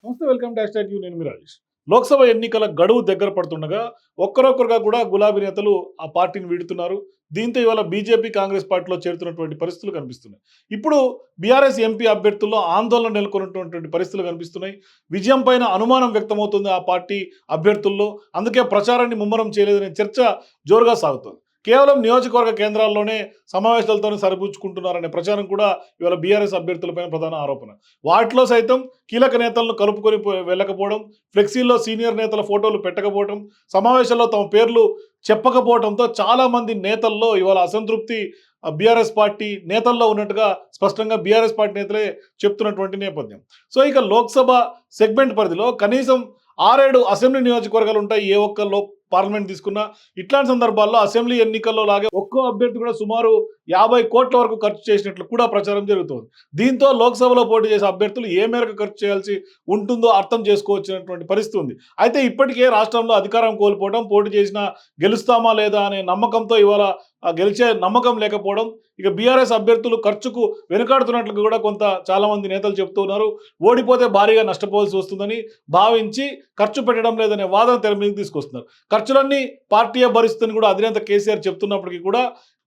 నమస్తే, welcome to hash tag you. నేను మీ రాజేష్. లోక్సభ ఎన్నికల గడువు దగ్గర పడుతుండగా ఒక్కరొక్కరుగా కూడా గులాబీ నేతలు ఆ పార్టీని వీడుతున్నారు. దీంతో ఇవాళ బీజేపీ, కాంగ్రెస్ పార్టీలో చేరుతున్నటువంటి పరిస్థితులు కనిపిస్తున్నాయి. ఇప్పుడు బీఆర్ఎస్ ఎంపీ అభ్యర్థుల్లో ఆందోళన నెలకొన్నటువంటి పరిస్థితులు కనిపిస్తున్నాయి. విజయం పైన అనుమానం వ్యక్తమవుతుంది ఆ పార్టీ అభ్యర్థుల్లో. అందుకే ప్రచారాన్ని ముమ్మరం చేయలేదనే చర్చ జోరుగా సాగుతోంది. కేవలం నియోజకవర్గ కేంద్రాల్లోనే సమావేశాలతోనే సరిపుచ్చుకుంటున్నారనే ప్రచారం కూడా ఇవాళ బీఆర్ఎస్ అభ్యర్థులపైన ప్రధాన ఆరోపణ. వాటిలో సైతం కీలక నేతలను కలుపుకొని వెళ్ళకపోవడం, ఫ్లెక్సీల్లో సీనియర్ నేతల ఫోటోలు పెట్టకపోవడం, సమావేశాల్లో తమ పేర్లు చెప్పకపోవడంతో చాలామంది నేతల్లో ఇవాళ అసంతృప్తి బీఆర్ఎస్ పార్టీ నేతల్లో ఉన్నట్టుగా స్పష్టంగా బీఆర్ఎస్ పార్టీ నేతలే చెప్తున్నటువంటి నేపథ్యం. సో ఇక లోక్సభ సెగ్మెంట్ పరిధిలో కనీసం 6-7 అసెంబ్లీ నియోజకవర్గాలు ఉంటాయి. ఏ ఒక్క పార్లమెంట్ తీసుకున్నా ఇట్లాంటి సందర్భాల్లో అసెంబ్లీ ఎన్నికల్లో లాగే ఒక్కో అభ్యర్థి కూడా సుమారు 50 కోట్ల వరకు ఖర్చు చేసినట్లు కూడా ప్రచారం జరుగుతోంది. దీంతో లోక్సభలో పోటీ చేసే అభ్యర్థులు ఏ మేరకు ఖర్చు చేయాల్సి ఉంటుందో అర్థం చేసుకోవచ్చినటువంటి పరిస్థితి ఉంది. అయితే ఇప్పటికే రాష్ట్రంలో అధికారం కోల్పోవడం, పోటీ చేసినా గెలుస్తామా లేదా అనే నమ్మకంతో ఇవాళ గెలిచే నమ్మకం లేకపోవడం, ఇక బీఆర్ఎస్ అభ్యర్థులు ఖర్చుకు వెనుకాడుతున్నట్లు కూడా చాలామంది నేతలు చెప్తున్నారు. ఓడిపోతే భారీగా నష్టపోవాల్సి వస్తుందని భావించి ఖర్చు పెట్టడం లేదనే వాదన తెర మీదకి తీసుకొస్తున్నారు. ఖర్చులన్నీ పార్టీయే భరిస్తుందని కూడా అధినేత కేసీఆర్ చెప్తున్నప్పటికీ కూడా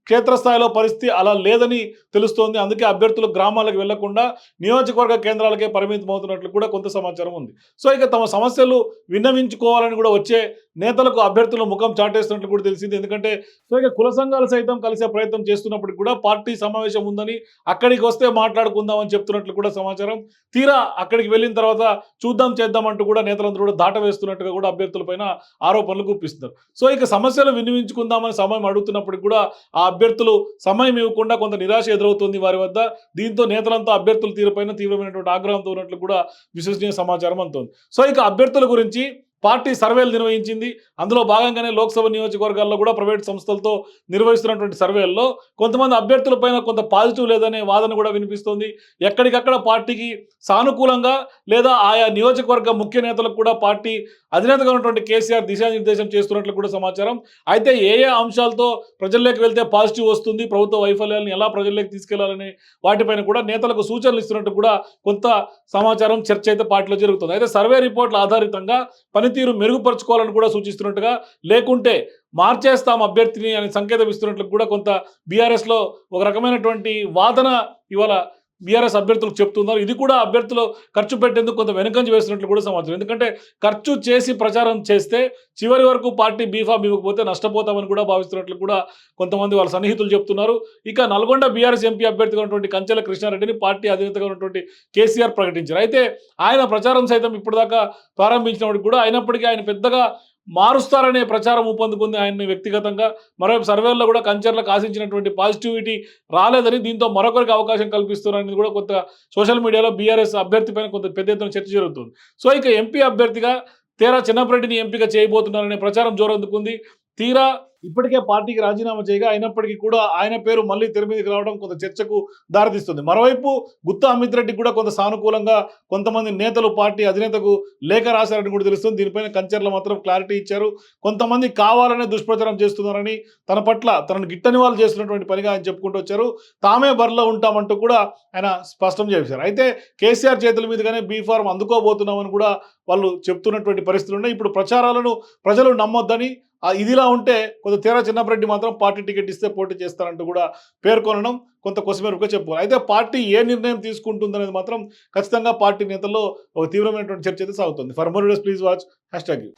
క్షేత్రస్థాయిలో పరిస్థితి అలా లేదని తెలుస్తోంది. అందుకే అభ్యర్థులు గ్రామాలకు వెళ్లకుండా నియోజకవర్గ కేంద్రాలకే పరిమితం అవుతున్నట్లు కూడా కొంత సమాచారం ఉంది. సో ఇక తమ సమస్యలు విన్నవించుకోవాలని కూడా వచ్చే నేతలకు అభ్యర్థుల ముఖం చాటేస్తున్నట్లు కూడా తెలిసింది. ఎందుకంటే సో ఇక కుల సంఘాలు సైతం కలిసే ప్రయత్నం చేస్తున్నప్పటికీ కూడా పార్టీ సమావేశం ఉందని అక్కడికి వస్తే మాట్లాడుకుందామని చెప్తున్నట్లు కూడా సమాచారం. తీరా అక్కడికి వెళ్ళిన తర్వాత చూద్దాం చేద్దామంటూ కూడా నేతలందరూ కూడా దాట వేస్తున్నట్టుగా కూడా అభ్యర్థులపైన ఆరోపణలు గుప్పిస్తున్నారు. సో ఇక సమస్యలు విన్నవించుకుందామని సమయం అడుగుతున్నప్పటికీ కూడా ఆ అభ్యర్థులు సమయం ఇవ్వకుండా కొంత నిరాశ ఎదురవుతుంది వారి వద్ద. దీంతో నేతలంతా అభ్యర్థుల తీరుపైన తీవ్రమైనటువంటి ఆగ్రహంతో ఉన్నట్లు కూడా విశ్వసనీయ సమాచారం అందుతోంది. సో ఇక అభ్యర్థుల గురించి పార్టీ సర్వేలు నిర్వహించింది. అందులో భాగంగానే లోక్సభ నియోజకవర్గాల్లో కూడా ప్రైవేట్ సంస్థలతో నిర్వహిస్తున్నటువంటి సర్వేల్లో కొంతమంది అభ్యర్థులపైన కొంత పాజిటివ్ లేదనే వాదన కూడా వినిపిస్తోంది. ఎక్కడికక్కడ పార్టీకి సానుకూలంగా లేదా ఆయా నియోజకవర్గ ముఖ్య నేతలకు కూడా పార్టీ అధినేతగా ఉన్నటువంటి కేసీఆర్ దిశానిర్దేశం చేస్తున్నట్లు కూడా సమాచారం. అయితే ఏ అంశాలతో ప్రజల్లోకి వెళ్తే పాజిటివ్ వస్తుంది, ప్రభుత్వ వైఫల్యాలను ఎలా ప్రజల్లోకి తీసుకెళ్లాలని వాటిపైన కూడా నేతలకు సూచనలు ఇస్తున్నట్టు కూడా కొంత సమాచారం, చర్చ అయితే పార్టీలో జరుగుతుంది. అయితే సర్వే రిపోర్ట్ల ఆధారితంగా పనితీరు మెరుగుపరుచుకోవాలని కూడా సూచిస్తున్నట్టుగా, లేకుంటే మార్చేస్తాం అభ్యర్థిని అని సంకేతం ఇస్తున్నట్లు కూడా కొంత బీఆర్ఎస్లో ఒక రకమైనటువంటి వాదన ఇవాళ బీఆర్ఎస్ అభ్యర్థులకు చెప్తున్నారు. ఇది కూడా అభ్యర్థులు ఖర్చు పెట్టేందుకు కొంత వెనుకంజ వేస్తున్నట్లు కూడా సమాచారం. ఎందుకంటే ఖర్చు చేసి ప్రచారం చేస్తే చివరి వరకు పార్టీ బీఫామ్ ఇవ్వకపోతే నష్టపోతామని కూడా భావిస్తున్నట్లు కూడా కొంతమంది వాళ్ళ సన్నిహితులు చెప్తున్నారు. ఇక నల్గొండ బీఆర్ఎస్ ఎంపీ అభ్యర్థిగా ఉన్నటువంటి కంచెల కృష్ణారెడ్డిని పార్టీ అధినేతగా ఉన్నటువంటి కేసీఆర్ ప్రకటించారు. అయితే ఆయన ప్రచారం సైతం ఇప్పటిదాకా ప్రారంభించినప్పటికీ కూడా అయినప్పటికీ ఆయన పెద్దగా మారుస్తారనే ప్రచారం ఊపందుకుంది ఆయన్ని వ్యక్తిగతంగా. మరోవైపు సర్వేల్లో కూడా కంచర్లకు ఆశించినటువంటి పాజిటివిటీ రాలేదని, దీంతో మరొకరికి అవకాశం కల్పిస్తున్నారని కూడా కొంత సోషల్ మీడియాలో బీఆర్ఎస్ అభ్యర్థి పైన కొంత పెద్ద ఎత్తున చర్చ జరుగుతుంది. సో ఇక ఎంపీ అభ్యర్థిగా తేరా చిన్నపరెడ్డిని ఎంపిక చేయబోతున్నారనే ప్రచారం జోరందుకుంది. తీరా ఇప్పటికే పార్టీకి రాజీనామా చేయగా అయినప్పటికీ కూడా ఆయన పేరు మళ్ళీ తెర మీదకి రావడం కొంత చర్చకు దారితీస్తుంది. మరోవైపు గుత్తా అమిత్ రెడ్డికి కూడా కొంత సానుకూలంగా కొంతమంది నేతలు పార్టీ అధినేతకు లేఖ రాశారని కూడా తెలుస్తుంది. దీనిపైన కంచర్లు మాత్రం క్లారిటీ ఇచ్చారు. కొంతమంది కావాలనే దుష్ప్రచారం చేస్తున్నారని, తన పట్ల తనను గిట్టని వాళ్ళు చేస్తున్నటువంటి పనిగా ఆయన చెప్పుకుంటూ వచ్చారు. తామే బరిలో ఉంటామంటూ కూడా ఆయన స్పష్టం చేశారు. అయితే కేసీఆర్ చేతుల మీదుగానే బీఫార్మ్ అందుకోబోతున్నామని కూడా వాళ్ళు చెప్తున్నటువంటి పరిస్థితులు ఉన్నాయి. ఇప్పుడు ప్రచారాలను ప్రజలు నమ్మొద్దని, ఇదిలా ఉంటే కొంత తేరా చిన్నపరెడ్డి మాత్రం పార్టీ టికెట్ ఇస్తే పోటీ చేస్తారంటూ కూడా పేర్కొనడం కొంత కొసమెరుపుగా చెప్పుకోవాలి. అయితే పార్టీ ఏ నిర్ణయం తీసుకుంటుందనేది మాత్రం ఖచ్చితంగా పార్టీ నేతల్లో ఒక తీవ్రమైనటువంటి చర్చ అయితే సాగుతుంది. For more videos please watch hash tag you.